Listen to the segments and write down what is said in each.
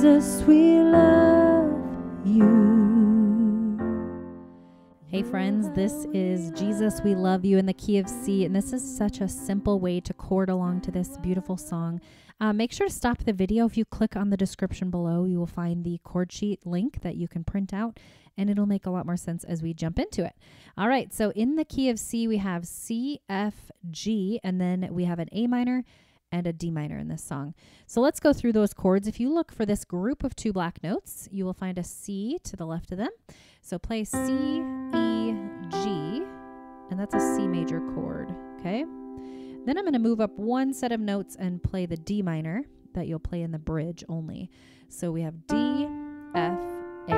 Jesus, we love you. Hey friends, this is Jesus, We Love You in the key of C, and this is such a simple way to chord along to this beautiful song. Make sure to stop the video. If you click on the description below, you will find the chord sheet link that you can print out, and it'll make a lot more sense as we jump into it. All right, so in the key of C, we have C, F, G, and then we have an A minor and a D minor in this song. So let's go through those chords. If you look for this group of two black notes, you will find a C to the left of them. So play C, E, G, and that's a C major chord, okay? Then I'm going to move up one set of notes and play the D minor that you'll play in the bridge only. So we have D, F, A.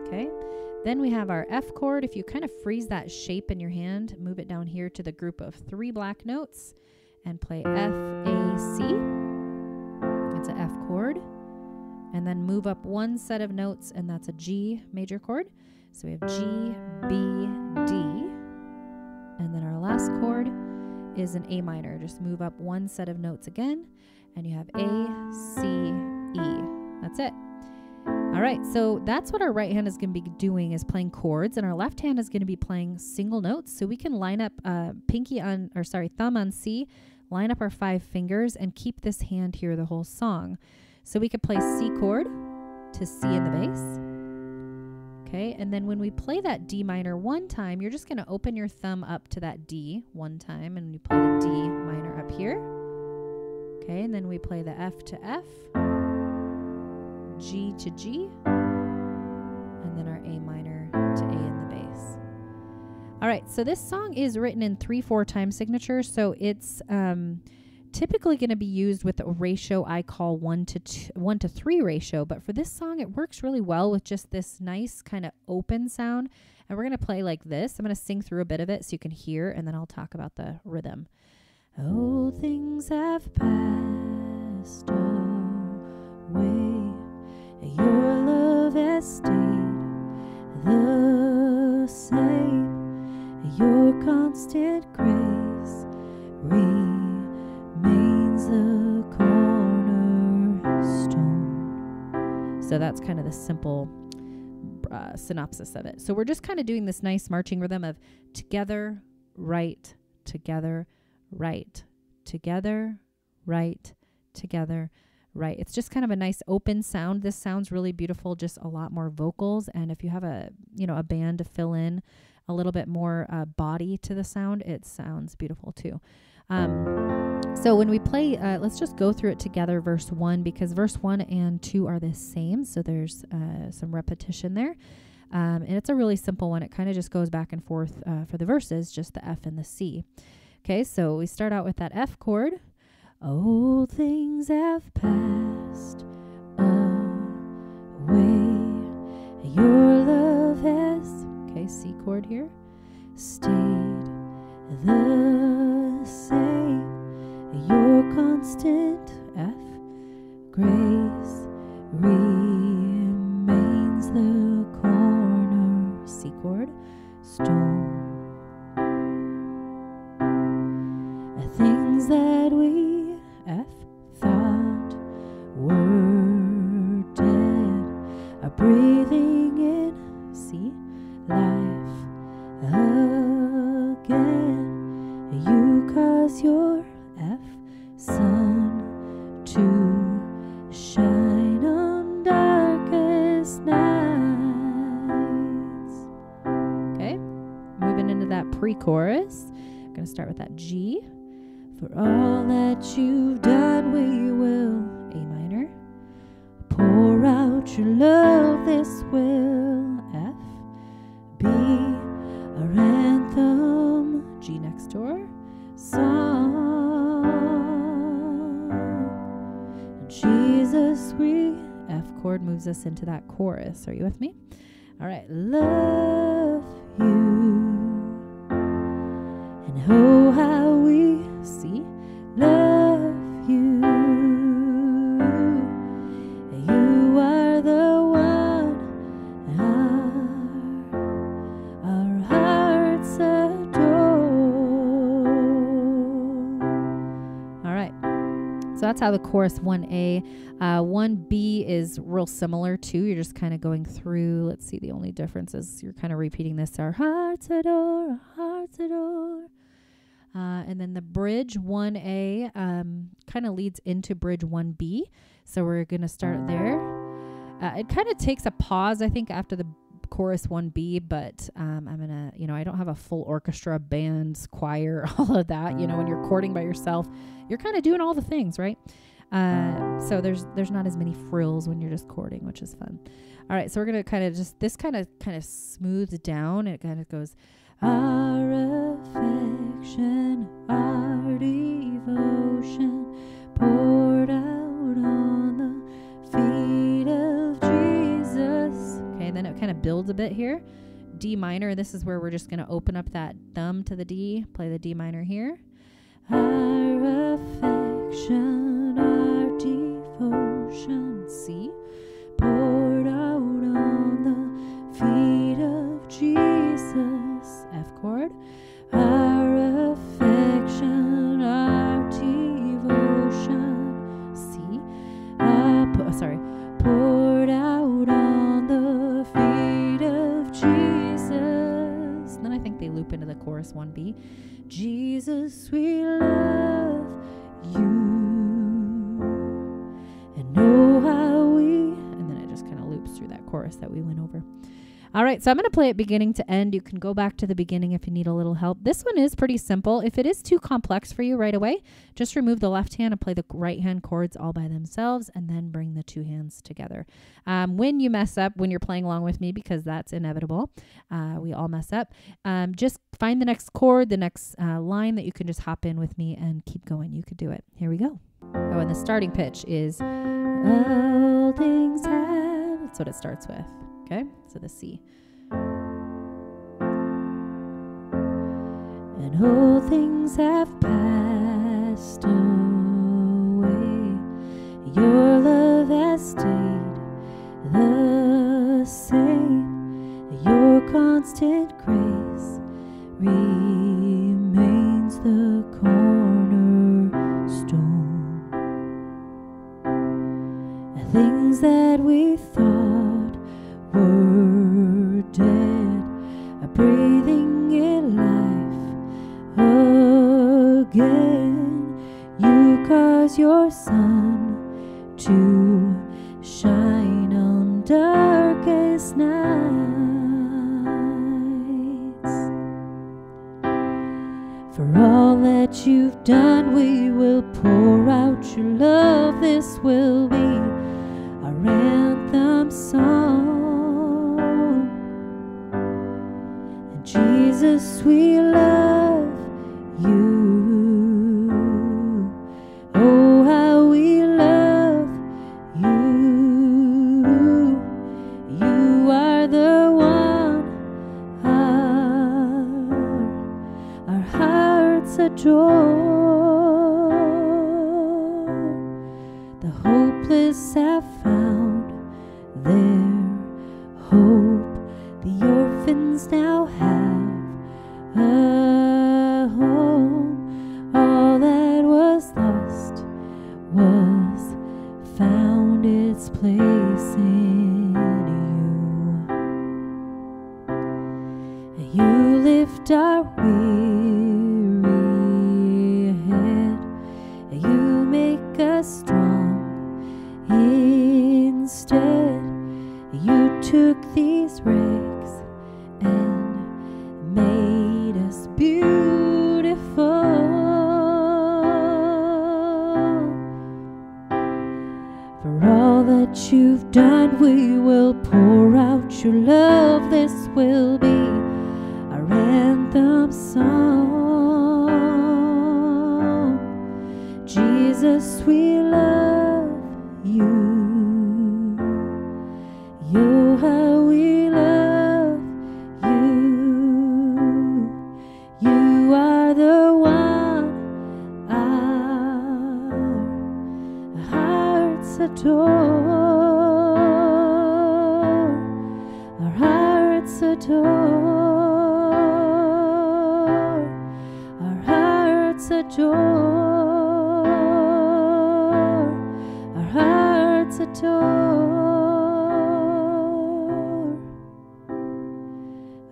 Okay? Then we have our F chord. If you kind of freeze that shape in your hand, move it down here to the group of three black notes and play F, A, C. It's an F chord. And then move up one set of notes, and that's a G major chord. So we have G, B, D. And then our last chord is an A minor. Just move up one set of notes again, and you have A, C, E. That's it. All right, so that's what our right hand is going to be doing, is playing chords, and our left hand is going to be playing single notes. So we can line up thumb on C, line up our 5 fingers, and keep this hand here the whole song. So we could play C chord to C in the bass. Okay, and then when we play that D minor one time, you're just going to open your thumb up to that D one time, and you play the D minor up here. Okay, and then we play the F to F, G to G, and then our A minor to A in the bass. All right, so this song is written in 3/4 time signature, so it's typically going to be used with a ratio I call 1 to 3 ratio, but for this song it works really well with just this nice kind of open sound. And we're going to play like this. I'm going to sing through a bit of it so you can hear, and then I'll talk about the rhythm. Oh, things have passed away, your love has stayed the same, your constant grace remains the cornerstone. So that's kind of the simple synopsis of it. So we're just kind of doing this nice marching rhythm of together, right, together, right, together, right, together, right. It's just kind of a nice open sound. This sounds really beautiful, just a lot more vocals. And if you have a band to fill in a little bit more body to the sound, it sounds beautiful too. So when we play, let's just go through it together, verse 1, because verse 1 and 2 are the same. So there's some repetition there. And it's a really simple one. It kind of just goes back and forth for the verses, just the F and the C. Okay, so we start out with that F chord. Old things have passed away, your love has, okay, C chord here, stayed the same, your constant F, grace remains the corner, C chord, stone. Things that we F thought were dead are breathing in, C, life again. You cause your F sun to shine on darkest nights. Okay, moving into that pre-chorus. I'm going to start with that G. For all that you've done, we will, A minor, pour out your love, this will, F, be our anthem, G next door, song. Jesus, we, F chord moves us into that chorus. Are you with me? All right, love you, and oh, how we see, love you. You are the one our hearts adore. All right, so that's that's how the chorus 1A. 1B is real similar too. You're just kind of going through. Let's see, the only difference is you're kind of repeating this. Our hearts adore, our hearts adore. And then the bridge 1A kind of leads into bridge 1B. So we're going to start there. It kind of takes a pause, I think, after the chorus 1B, but I'm going to, I don't have a full orchestra, bands, choir, all of that. When you're chording by yourself, you're kind of doing all the things, right? So there's not as many frills when you're just chording, which is fun. All right, so we're going to kind of this kind of smooths down. It kind of goes, our affection, our devotion, poured out on the feet of Jesus. Okay, then it kind of builds a bit here. D minor, this is where we're just going to open up that thumb to the D, play the D minor here. Our affection, our devotion, C, poured out on the feet of Jesus, F chord. Our affection, our devotion, C, poured out on the feet of Jesus. And then I think they loop into the chorus 1B. Jesus, we love you, and know how we, and then it just kind of loops through that chorus that we went over. All right, so I'm going to play it beginning to end. You can go back to the beginning if you need a little help. This one is pretty simple. If it is too complex for you right away, just remove the left hand and play the right hand chords all by themselves, and then bring the two hands together. When you mess up, when you're playing along with me, because that's inevitable, we all mess up, just find the next chord, the next line that you can just hop in with me and keep going. You could do it. Here we go. Oh, and the starting pitch is all things have. That's what it starts with. Okay, so the C. And all things have passed away. Your love has stayed the same. Your constant grace remains the cornerstone. The things that we thought were dead are breathing in life again. You cause your sun to shine on darkest nights. For all that you've done, we will pour out your love. This will be our anthem song. Jesus, we love you. Oh, how we love you. You are the one our hearts adore. The hopeless have found their hope. The orphans now have a home. All that was lost was found its place in you. You lift our weary head. You make us strong instead. You took these rags and made us beautiful. For all that you've done, we will pour out your love. This will be our anthem song. Jesus, we love you. You, how we love you. You are the one our hearts adore. Our hearts adore. Our hearts adore. adore.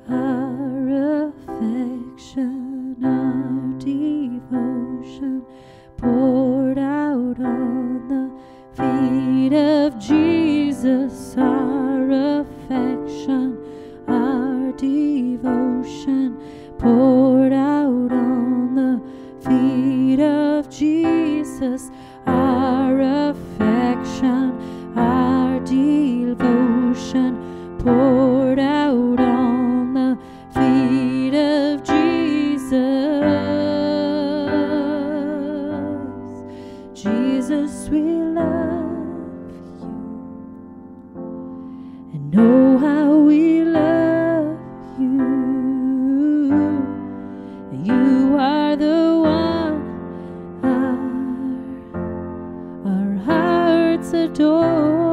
Our affection, our devotion poured out on the feet of Jesus. Our affection, our devotion poured out on the feet of Jesus. Our affection, our devotion poured out on the feet of Jesus. Jesus, we love you, and know how we love you. You are the one our hearts adore.